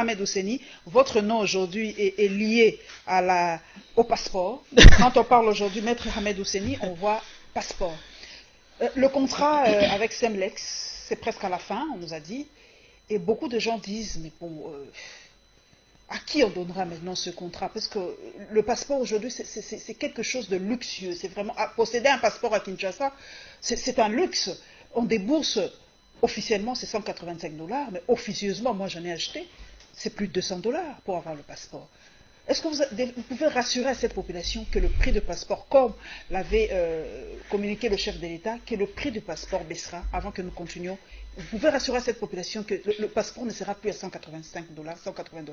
Hamed Ousseni, votre nom aujourd'hui est lié au passeport. Quand on parle aujourd'hui Maître Hamed Ousseni, on voit passeport. Le contrat avec Semlex, c'est presque à la fin, on nous a dit. Et beaucoup de gens disent, mais bon, à qui on donnera maintenant ce contrat? Parce que le passeport aujourd'hui, c'est quelque chose de luxueux. C'est vraiment, posséder un passeport à Kinshasa, c'est un luxe. On débourse, officiellement, c'est 185 $, mais officieusement, moi j'en ai acheté, c'est plus de 200 $ pour avoir le passeport. Est-ce que vous pouvez rassurer à cette population que le prix du passeport, comme l'avait communiqué le chef de l'État, que le prix du passeport baissera avant que nous continuions? Vous pouvez rassurer à cette population que le passeport ne sera plus à 185 $, 180 $.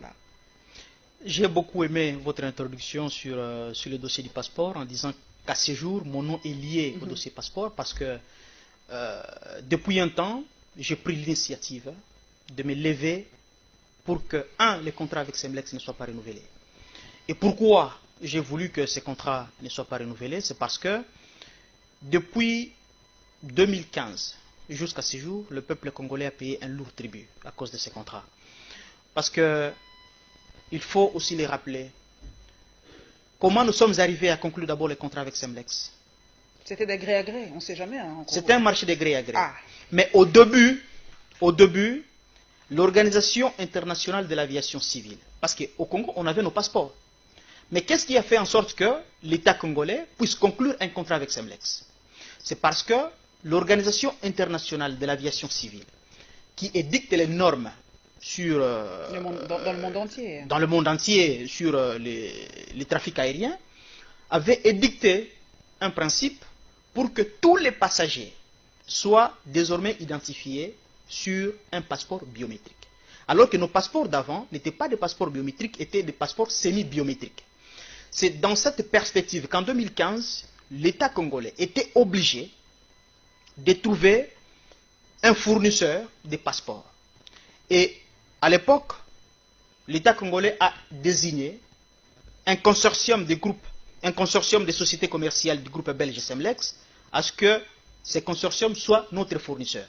J'ai beaucoup aimé votre introduction sur le dossier du passeport en disant qu'à ce jour, mon nom est lié au dossier passeport parce que depuis un temps, j'ai pris l'initiative de me lever pour que, les contrats avec Semlex ne soient pas renouvelés. Et pourquoi j'ai voulu que ces contrats ne soient pas renouvelés? C'est parce que depuis 2015 jusqu'à ce jour, le peuple congolais a payé un lourd tribut à cause de ces contrats. Parce que il faut aussi les rappeler. Comment nous sommes arrivés à conclure d'abord les contrats avec Semlex? C'était de gré à gré, on ne sait jamais. Hein, c'était un marché de gré à gré. Mais au début, l'Organisation internationale de l'aviation civile, parce qu'au Congo, on avait nos passeports. Mais qu'est-ce qui a fait en sorte que l'État congolais puisse conclure un contrat avec Semlex? C'est parce que l'Organisation internationale de l'aviation civile, qui édicte les normes sur, dans le monde entier. Dans le monde entier sur les trafics aériens, avait édicté un principe pour que tous les passagers soient désormais identifiés sur un passeport biométrique. Alors que nos passeports d'avant n'étaient pas des passeports biométriques, étaient des passeports semi-biométriques. C'est dans cette perspective qu'en 2015, l'État congolais était obligé de trouver un fournisseur de passeports. Et à l'époque, l'État congolais a désigné un consortium de groupes, un consortium de sociétés commerciales du groupe belge Semlex, à ce que ces consortiums soient notre fournisseur.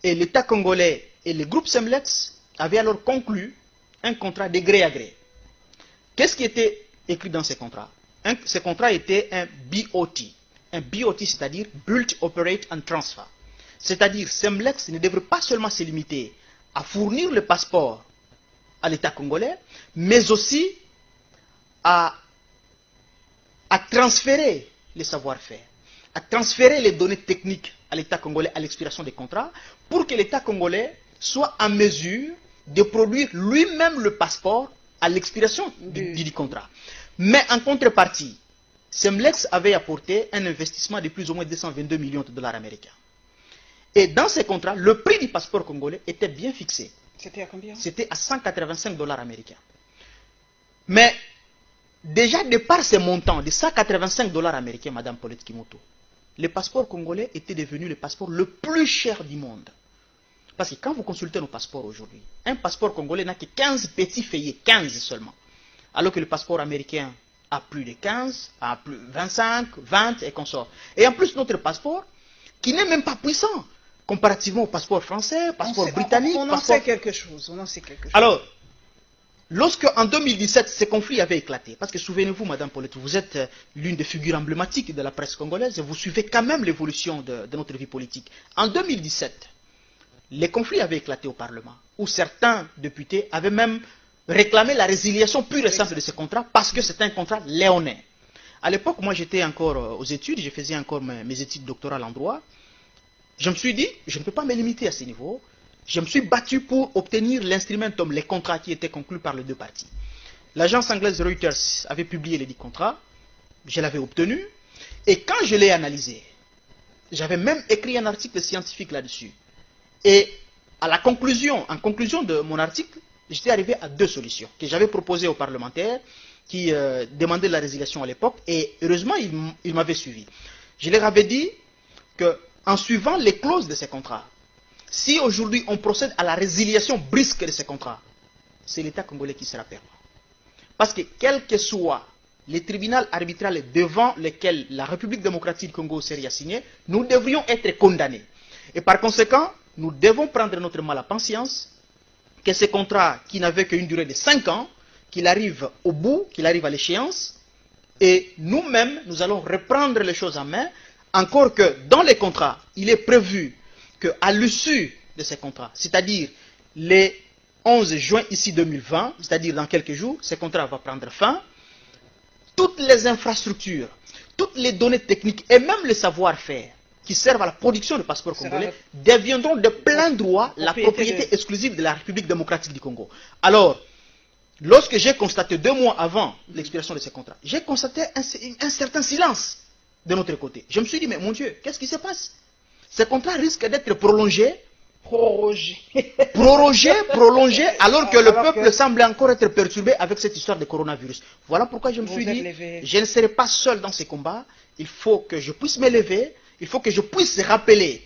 Et l'État congolais et le groupe Semlex avaient alors conclu un contrat de gré à gré. Qu'est-ce qui était écrit dans ces contrats? Ces contrats étaient un BOT. Un BOT, c'est-à-dire Build, Operate and Transfer. C'est-à-dire Semlex ne devrait pas seulement se limiter à fournir le passeport à l'État congolais, mais aussi à transférer les savoir-faire, à transférer les données techniques à l'État congolais à l'expiration des contrats, pour que l'État congolais soit en mesure de produire lui-même le passeport à l'expiration du contrat. Mais en contrepartie, Semlex avait apporté un investissement de plus ou moins 222 millions de $ américains. Et dans ces contrats, le prix du passeport congolais était bien fixé. C'était à combien? C'était à 185 $ américains. Mais déjà, de par ces montants de 185 $ américains, Madame Paulette Kimoto, le passeport congolais était devenu le passeport le plus cher du monde. Parce que quand vous consultez nos passeports aujourd'hui, un passeport congolais n'a que 15 petits feuillets, 15 seulement. Alors que le passeport américain a plus de 15, a plus 25, 20 et consorts. Et en plus, notre passeport, qui n'est même pas puissant, comparativement au passeport français, passeport britannique. On en sait quelque chose. Alors, lorsque en 2017, ce conflit avait éclaté, parce que souvenez-vous, Madame Paulette, vous êtes l'une des figures emblématiques de la presse congolaise, et vous suivez quand même l'évolution de notre vie politique. En 2017, les conflits avaient éclaté au Parlement, où certains députés avaient même réclamé la résiliation pure et simple de ce contrat, parce que c'était un contrat léonin. À l'époque, moi j'étais encore aux études, je faisais encore mes études doctorales en droit. Je me suis dit, je ne peux pas me limiter à ce niveau. Je me suis battu pour obtenir l'instrumentum, les contrats qui étaient conclus par les deux parties. L'agence anglaise Reuters avait publié les 10 contrats, je l'avais obtenu, et quand je l'ai analysé, j'avais même écrit un article scientifique là-dessus. Et en conclusion de mon article, j'étais arrivé à 2 solutions que j'avais proposées aux parlementaires qui demandaient la résiliation à l'époque, et heureusement, ils m'avaient suivi. Je leur avais dit qu'en suivant les clauses de ces contrats, si aujourd'hui on procède à la résiliation brusque de ces contrats, c'est l'État congolais qui sera perdant. Parce que quel que soit le tribunal arbitral devant lequel la République démocratique du Congo serait assignée, nous devrions être condamnés. Et par conséquent, nous devons prendre notre mal à patience que ces contrats qui n'avaient qu'une durée de 5 ans, qu'il arrive au bout, qu'il arrive à l'échéance, et nous-mêmes, nous allons reprendre les choses en main, encore que dans les contrats, il est prévu qu'à l'issue de ces contrats, c'est-à-dire les 11 juin ici 2020, c'est-à-dire dans quelques jours, ces contrats vont prendre fin, toutes les infrastructures, toutes les données techniques et même le savoir-faire qui servent à la production de passeports congolais deviendront de plein droit la propriété exclusive de la République démocratique du Congo. Alors, lorsque j'ai constaté 2 mois avant l'expiration de ces contrats, j'ai constaté un certain silence de notre côté. Je me suis dit, mais mon Dieu, qu'est-ce qui se passe? Ces contrats risquent d'être prolongés, alors que le peuple semble encore être perturbé avec cette histoire de coronavirus. Voilà pourquoi je me suis dit, je ne serai pas seul dans ces combats, il faut que je puisse m'élever, il faut que je puisse rappeler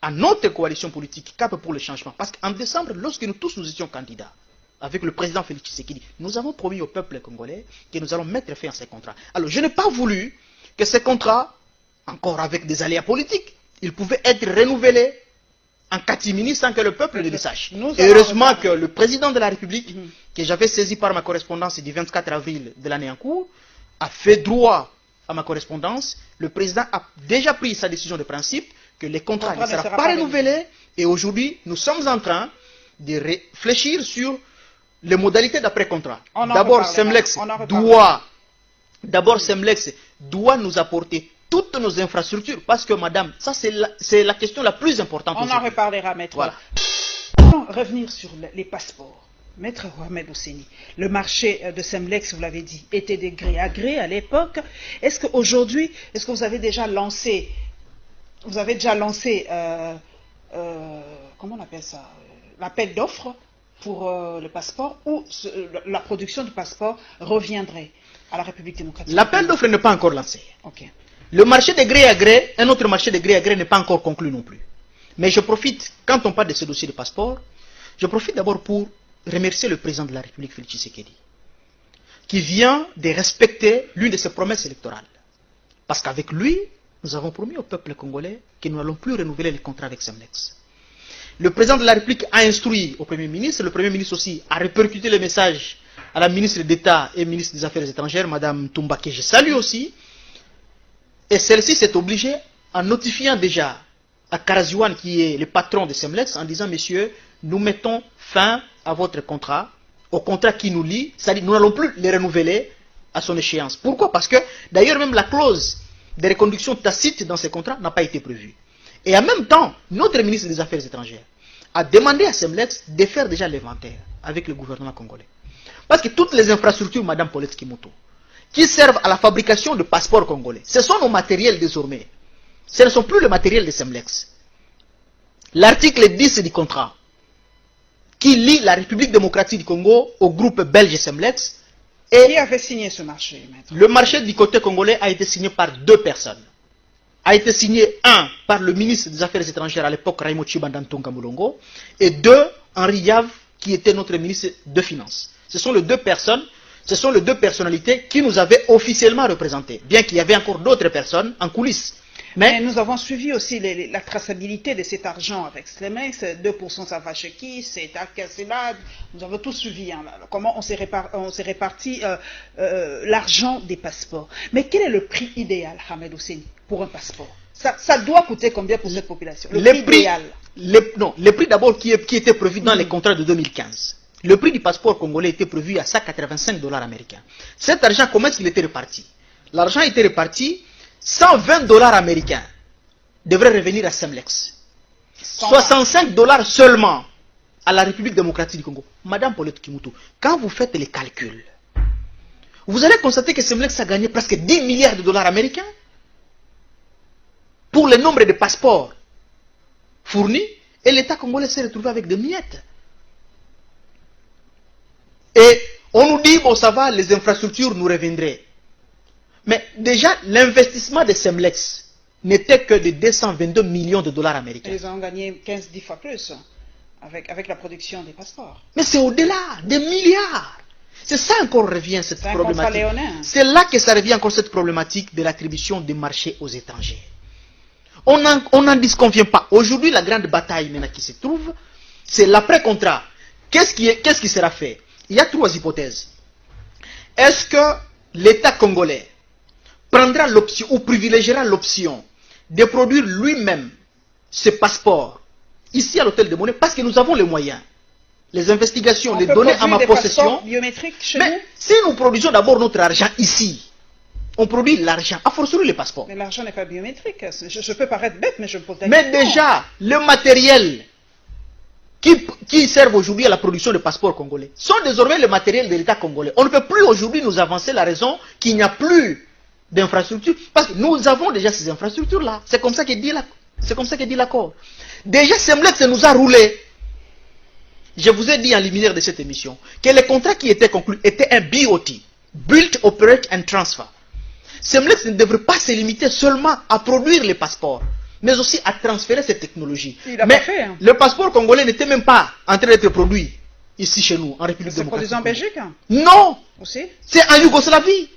à notre coalition politique Cap pour le changement. Parce qu'en décembre, lorsque nous tous nous étions candidats, avec le président Félix Tshisekedi, nous avons promis au peuple congolais que nous allons mettre fin à ces contrats. Alors, je n'ai pas voulu que ces contrats, encore avec des aléas politiques, ils pouvaient être renouvelés en catimini sans que le peuple ne le sache. Et heureusement que le président de la République, que j'avais saisi par ma correspondance du 24 avril de l'année en cours, a fait droit à ma correspondance. Le président a déjà pris sa décision de principe que les contrats ne seront pas renouvelés. Et aujourd'hui, nous sommes en train de réfléchir sur les modalités d'après-contrat. D'abord, Semlex doit nous apporter toutes nos infrastructures, parce que madame, ça c'est la question la plus importante. On en reparlera, maître. Voilà. Revenir sur les passeports. Maître Ahmed Ousseni, le marché de Semlex, vous l'avez dit, était de gré à gré à l'époque. Est-ce qu'aujourd'hui, est-ce que vous avez déjà lancé, comment on appelle ça, l'appel d'offres pour le passeport, ou la production du passeport reviendrait à la République démocratique? L'appel d'offres n'est pas encore lancé. Okay. Le marché de gré à gré, un autre marché de gré à gré n'est pas encore conclu non plus. Mais je profite, quand on parle de ce dossier de passeport, je profite d'abord pour remercier le président de la République, Félix Tshisekedi, qui vient de respecter l'une de ses promesses électorales. Parce qu'avec lui, nous avons promis au peuple congolais que nous n'allons plus renouveler les contrats avec Semlex. Le président de la République a instruit au Premier ministre, le Premier ministre aussi a répercuté le message à la ministre d'État et ministre des Affaires étrangères, Mme Toumba, que je salue aussi, et celle-ci s'est obligée, en notifiant déjà à Karaziouane, qui est le patron de Semlex, en disant, messieurs, nous mettons fin à votre contrat, au contrat qui nous lie, c'est-à-dire nous n'allons plus les renouveler à son échéance. Pourquoi? Parce que d'ailleurs même la clause de reconduction tacite dans ces contrats n'a pas été prévue. Et en même temps, notre ministre des Affaires étrangères a demandé à Semlex de faire déjà l'inventaire avec le gouvernement congolais. Parce que toutes les infrastructures, Mme Paulette Kimoto, qui servent à la fabrication de passeports congolais, ce sont nos matériels désormais. Ce ne sont plus le matériel de Semlex. L'article 10 du contrat, qui lie la République démocratique du Congo au groupe belge Semlex. Et qui avait signé ce marché, maître? Le marché du côté congolais a été signé par 2 personnes. A été signé, 1 par le ministre des Affaires étrangères à l'époque, Raimo Chibandantonga Moulongo, et 2, Henri Yav, qui était notre ministre de Finances. Ce sont les 2 personnes, ce sont les 2 personnalités qui nous avaient officiellement représentés, bien qu'il y avait encore d'autres personnes en coulisses. Mais nous avons suivi aussi la traçabilité de cet argent avec Semlex, 2% ça va chez qui, c'est là, nous avons tout suivi, hein, comment on s'est réparti l'argent des passeports. Mais quel est le prix idéal, Ahmed Ousseni, pour un passeport? Ça doit coûter combien pour cette population? Le prix idéal. Le prix d'abord qui était prévu dans les contrats de 2015. Le prix du passeport congolais était prévu à 185 $ américains. Cet argent, comment est-ce qu'il était réparti? L'argent était réparti, 120 $ américains devraient revenir à Semlex. 65 $ seulement à la République démocratique du Congo. Madame Paulette Kimoto, quand vous faites les calculs, vous allez constater que Semlex a gagné presque 10 milliards de dollars américains pour le nombre de passeports fournis, et l'État congolais s'est retrouvé avec des miettes. Et on nous dit, bon ça va, les infrastructures nous reviendraient. Mais déjà, l'investissement de Semlex n'était que de 222 millions de dollars américains. Ils ont gagné 15-10 fois plus avec la production des passeports. Mais c'est au-delà, des milliards. C'est ça encore revient cette problématique. C'est là que ça revient encore cette problématique de l'attribution des marchés aux étrangers. On n'en disconvient pas. Aujourd'hui, la grande bataille maintenant qui se trouve, c'est l'après-contrat. qu'est-ce qui sera fait? Il y a trois hypothèses. Est-ce que l'État congolais prendra l'option ou privilégiera l'option de produire lui-même ce passeport ici à l'hôtel de Monnaie parce que nous avons les moyens? Les investigations, les données à ma possession. Biométriques chez mais nous? si nous produisons d'abord notre argent ici, on produit l'argent, à fortiori les passeports. Mais l'argent n'est pas biométrique. Je peux paraître bête, mais je me pose la Mais question. déjà, le matériel qui servent aujourd'hui à la production de passeports congolais sont désormais le matériel de l'État congolais. On ne peut plus aujourd'hui nous avancer la raison qu'il n'y a plus d'infrastructures parce que nous avons déjà ces infrastructures-là. C'est comme ça que dit l'accord. Déjà, Semlex nous a roulé. Je vous ai dit en liminaire de cette émission que les contrats qui étaient conclus étaient un BOT, Build, Operate and Transfer. Semlex ne devrait pas se limiter seulement à produire les passeports, mais aussi à transférer cette technologie. Mais hein. Le passeport congolais n'était même pas en train d'être produit ici chez nous, en République démocratique. C'est produit en Belgique hein? Non. Aussi? C'est en Yougoslavie.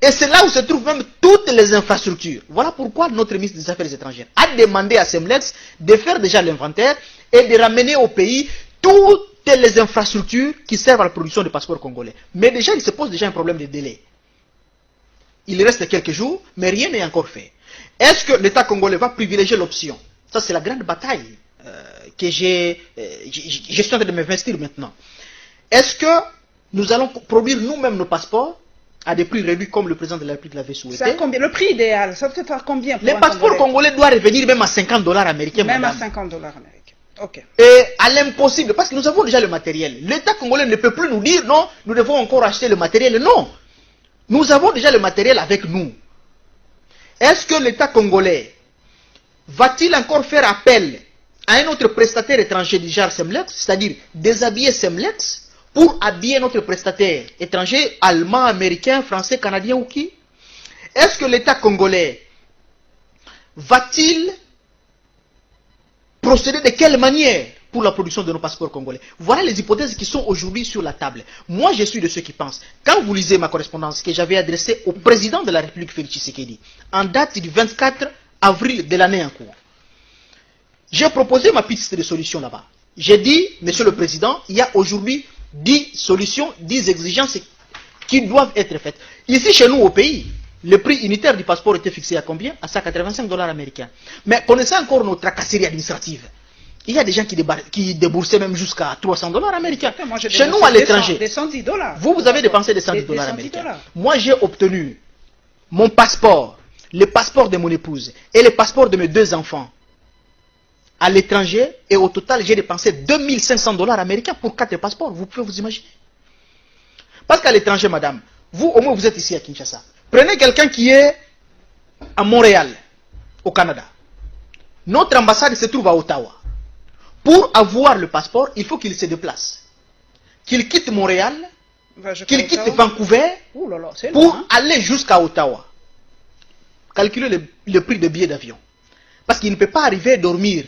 Et c'est là où se trouvent même toutes les infrastructures. Voilà pourquoi notre ministre des Affaires étrangères a demandé à Semlex de faire déjà l'inventaire et de ramener au pays toutes les infrastructures qui servent à la production de passeports congolais. Mais déjà, il se pose déjà un problème de délai. Il reste quelques jours, mais rien n'est encore fait. Est-ce que l'État congolais va privilégier l'option? Ça, c'est la grande bataille que je suis en train de m'investir maintenant. Est-ce que nous allons produire nous-mêmes nos passeports à des prix réduits comme le président de la République l'avait souhaité? C'est à combien? Le prix idéal, ça peut être à combien pour les passeports congolais doivent revenir même à 50 $ américains. Même madame. à 50 $ américains. Ok. Et à l'impossible, parce que nous avons déjà le matériel. L'État congolais ne peut plus nous dire non, nous devons encore acheter le matériel. Non. Nous avons déjà le matériel avec nous. Est-ce que l'État congolais va-t-il encore faire appel à un autre prestataire étranger du genre Semlex, c'est-à-dire déshabiller Semlex pour habiller notre prestataire étranger, allemand, américain, français, canadien ou qui? Est-ce que l'État congolais va-t-il procéder de quelle manière pour la production de nos passeports congolais? Voilà les hypothèses qui sont aujourd'hui sur la table. Moi, je suis de ceux qui pensent, quand vous lisez ma correspondance que j'avais adressée au président de la République, Félix Tshisekedi, en date du 24 avril de l'année en cours, j'ai proposé ma piste de solution là-bas. J'ai dit, monsieur le président, il y a aujourd'hui 10 solutions, 10 exigences qui doivent être faites. Ici, chez nous, au pays, le prix unitaire du passeport était fixé à combien? À 185 $ américains. Mais connaissant encore nos tracasseries administratives, il y a des gens qui déboursaient même jusqu'à 300 $ américains. Moi, chez nous, à l'étranger. Des 110 $. Vous avez dépensé des 110 $ américains. Moi, j'ai obtenu mon passeport, le passeport de mon épouse et le passeport de mes 2 enfants à l'étranger, et au total, j'ai dépensé 2500 $ américains pour 4 passeports. Vous pouvez vous imaginer. Parce qu'à l'étranger, madame, vous, au moins, vous êtes ici à Kinshasa. Prenez quelqu'un qui est à Montréal, au Canada. Notre ambassade se trouve à Ottawa. Pour avoir le passeport, il faut qu'il se déplace. Qu'il quitte Montréal, qu'il quitte Vancouver, pour aller jusqu'à Ottawa. Calculez le prix de billet d'avion. Parce qu'il ne peut pas arriver à dormir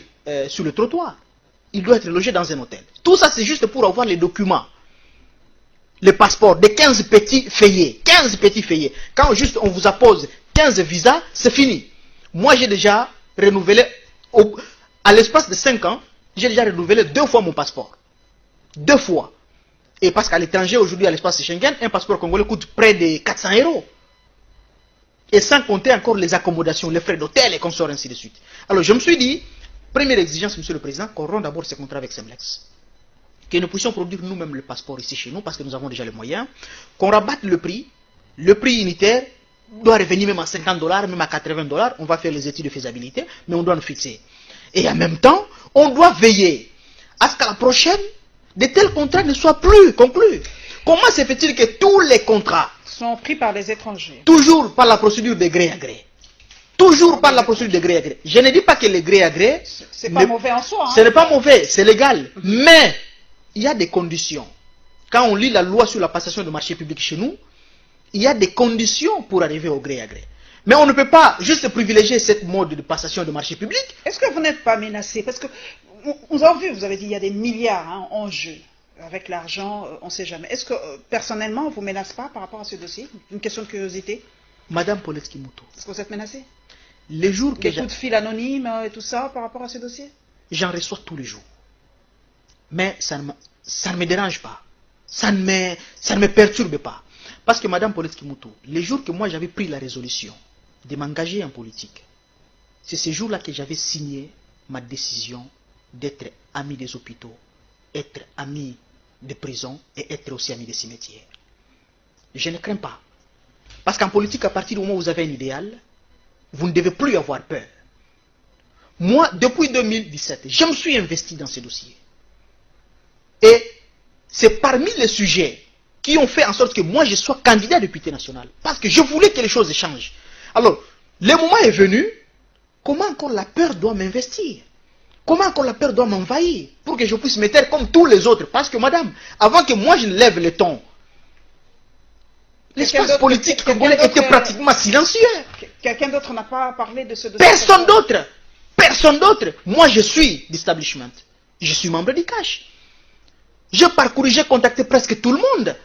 sur le trottoir. Il doit être logé dans un hôtel. Tout ça, c'est juste pour avoir les documents. Le passeport de 15 petits feuillets. 15 petits feuillets. Quand juste on vous appose 15 visas, c'est fini. Moi, j'ai déjà renouvelé, à l'espace de 5 ans, j'ai déjà renouvelé 2 fois mon passeport. 2 fois. Et parce qu'à l'étranger, aujourd'hui, à l'espace de Schengen, un passeport congolais coûte près de 400 €. Et sans compter encore les accommodations, les frais d'hôtel et consorts, ainsi de suite. Alors, je me suis dit, première exigence, monsieur le président, qu'on rompe d'abord ces contrats avec Semlex. Que nous puissions produire nous-mêmes le passeport ici chez nous, parce que nous avons déjà les moyens. Qu'on rabatte le prix unitaire doit revenir même à 50 $, même à 80 $. On va faire les études de faisabilité, mais on doit nous fixer. Et en même temps, on doit veiller à ce qu'à la prochaine, de tels contrats ne soient plus conclus. Comment se fait-il que tous les contrats sont pris par les étrangers? Toujours par la procédure de gré à gré. Toujours par la procédure de gré à gré. Je ne dis pas que le gré à gré... C'est pas mauvais en soi. Hein. Ce n'est pas mauvais, c'est légal. Mais il y a des conditions. Quand on lit la loi sur la passation de marché public chez nous, il y a des conditions pour arriver au gré à gré. Mais on ne peut pas juste privilégier cette mode de passation de marché public. Est-ce que vous n'êtes pas menacé? Parce que nous avons vu, vous avez dit, il y a des milliards en jeu. Avec l'argent, on ne sait jamais. Est-ce que, personnellement, on ne vous menace pas par rapport à ce dossier? Une question de curiosité. Madame Paulette Kimoto. Est-ce que vous êtes menacé? Les jours que des coups de fil anonymes et tout ça par rapport à ce dossier? J'en reçois tous les jours. Mais ça ne me dérange pas. Ça ne me perturbe pas. Parce que Madame Paulette Kimoutou, les jours que moi j'avais pris la résolution de m'engager en politique, c'est ces jours-là que j'avais signé ma décision d'être ami des hôpitaux, être ami des prisons et être aussi ami des cimetières. Je ne crains pas. Parce qu'en politique, à partir du moment où vous avez un idéal, vous ne devez plus avoir peur. Moi, depuis 2017, je me suis investi dans ces dossiers. Et c'est parmi les sujets qui ont fait en sorte que moi je sois candidat député national. Parce que je voulais que les choses changent. Alors, le moment est venu, comment encore la peur doit m'investir? Comment encore la peur doit m'envahir? Pour que je puisse me taire comme tous les autres. Parce que madame, avant que moi je ne lève le ton, l'espace politique congolais était pratiquement silencieux. Quelqu'un d'autre n'a pas parlé de ce dossier? Personne d'autre. Personne d'autre. Moi je suis d'establishment. Je suis membre du CACH. J'ai parcouru, j'ai contacté presque tout le monde.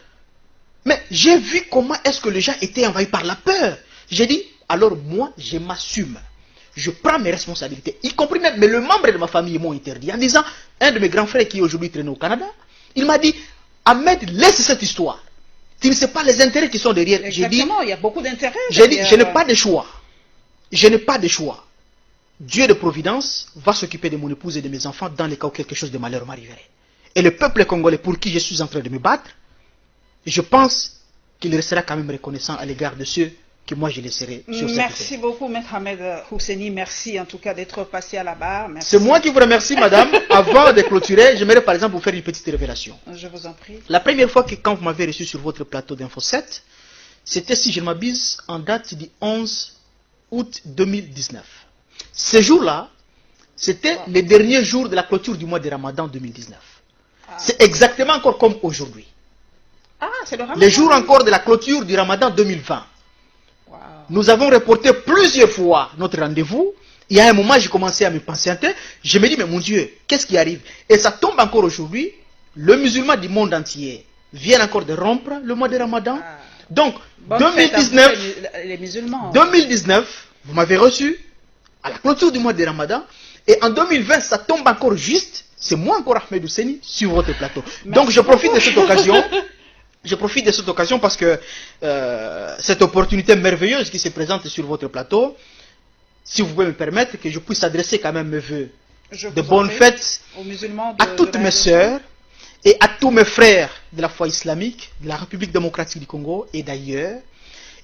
Mais j'ai vu comment est-ce que les gens étaient envahis par la peur. J'ai dit, alors moi, je m'assume. Je prends mes responsabilités. Y compris même, mais le membre de ma famille m'ont interdit. En disant, un de mes grands frères qui est aujourd'hui traîné au Canada, il m'a dit, Ahmed, laisse cette histoire. Tu ne sais pas les intérêts qui sont derrière. Exactement, il y a beaucoup d'intérêts. J'ai dit, je n'ai pas de choix. Je n'ai pas de choix. Dieu de providence va s'occuper de mon épouse et de mes enfants dans les cas où quelque chose de malheur m'arriverait. Et le peuple congolais pour qui je suis en train de me battre, je pense qu'il restera quand même reconnaissant à l'égard de ceux que moi je laisserai sur cette Merci beaucoup, Maître Ahmed Husseini. Merci en tout cas d'être passé à la barre. C'est moi qui vous remercie, madame. Avant de clôturer, j'aimerais par exemple vous faire une petite révélation. Je vous en prie. La première fois que quand vous m'avez reçu sur votre plateau d'Info 7, c'était, si je ne m'abuse, en date du 11 août 2019. Ce jour-là, c'était le dernier jour de la clôture du mois de Ramadan 2019. C'est exactement encore comme aujourd'hui. Ah, c'est le Ramadan. Les jours encore de la clôture du Ramadan 2020. Wow. Nous avons reporté plusieurs fois notre rendez-vous. Il y a un moment, j'ai commencé à me patienter. Je me dis, mais mon Dieu, qu'est-ce qui arrive? Et ça tombe encore aujourd'hui. Le musulman du monde entier vient encore de rompre le mois de Ramadan. Ah. Donc, 2019, vous m'avez reçu à la clôture du mois de Ramadan. Et en 2020, ça tombe encore juste. C'est moi encore Ahmed Husseini sur votre plateau. Merci. Donc je profite de cette occasion. Je profite de cette occasion parce que cette opportunité merveilleuse qui se présente sur votre plateau, si vous pouvez me permettre, que je puisse adresser quand même mes voeux de bonnes fêtes à toutes mes sœurs et à tous mes frères de la foi islamique, de la République démocratique du Congo et d'ailleurs.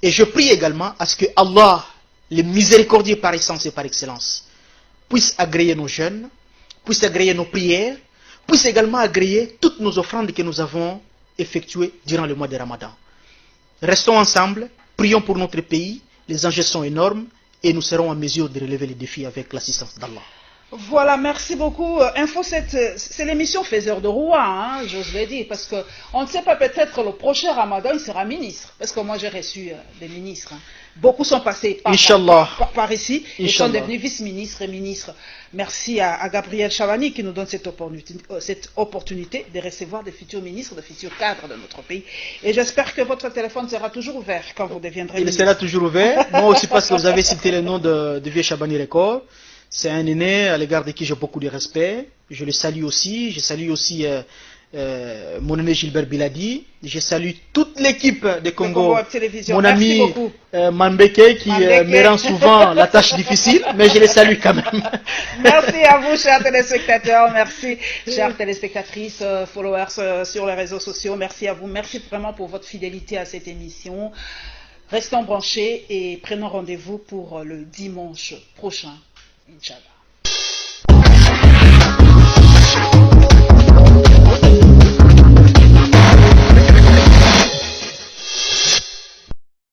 Et je prie également à ce que Allah, le miséricordieux par essence et par excellence, puisse agréer nos jeûnes, puisse agréer nos prières, puisse également agréer toutes nos offrandes que nous avons effectuées durant le mois de Ramadan. Restons ensemble, prions pour notre pays, les enjeux sont énormes et nous serons en mesure de relever les défis avec l'assistance d'Allah. Voilà, merci beaucoup. Info 7, c'est l'émission Faiseur de Roi, hein, j'ose le dire, parce qu'on ne sait pas, peut-être le prochain Ramadan, il sera ministre, parce que moi j'ai reçu des ministres. Hein. Beaucoup sont passés par ici et sont devenus vice-ministres et ministres. Merci à Gabriel Chavani qui nous donne cette opportunité de recevoir des futurs ministres, des futurs cadres de notre pays. Et j'espère que votre téléphone sera toujours ouvert quand vous deviendrez ministre. Il sera toujours ouvert. Moi aussi, parce que vous avez cité le nom de Vieux Chabani Record. C'est un aîné à l'égard de qui j'ai beaucoup de respect. Je le salue aussi. Je salue aussi mon aîné Gilbert Biladi. Je salue toute l'équipe de Congo. Mon ami Manbeke qui me rend souvent la tâche difficile, mais je les salue quand même. Merci à vous, chers téléspectateurs. Merci, chères téléspectatrices, followers sur les réseaux sociaux. Merci à vous. Merci vraiment pour votre fidélité à cette émission. Restons branchés et prenons rendez-vous pour le dimanche prochain. Inch'Allah.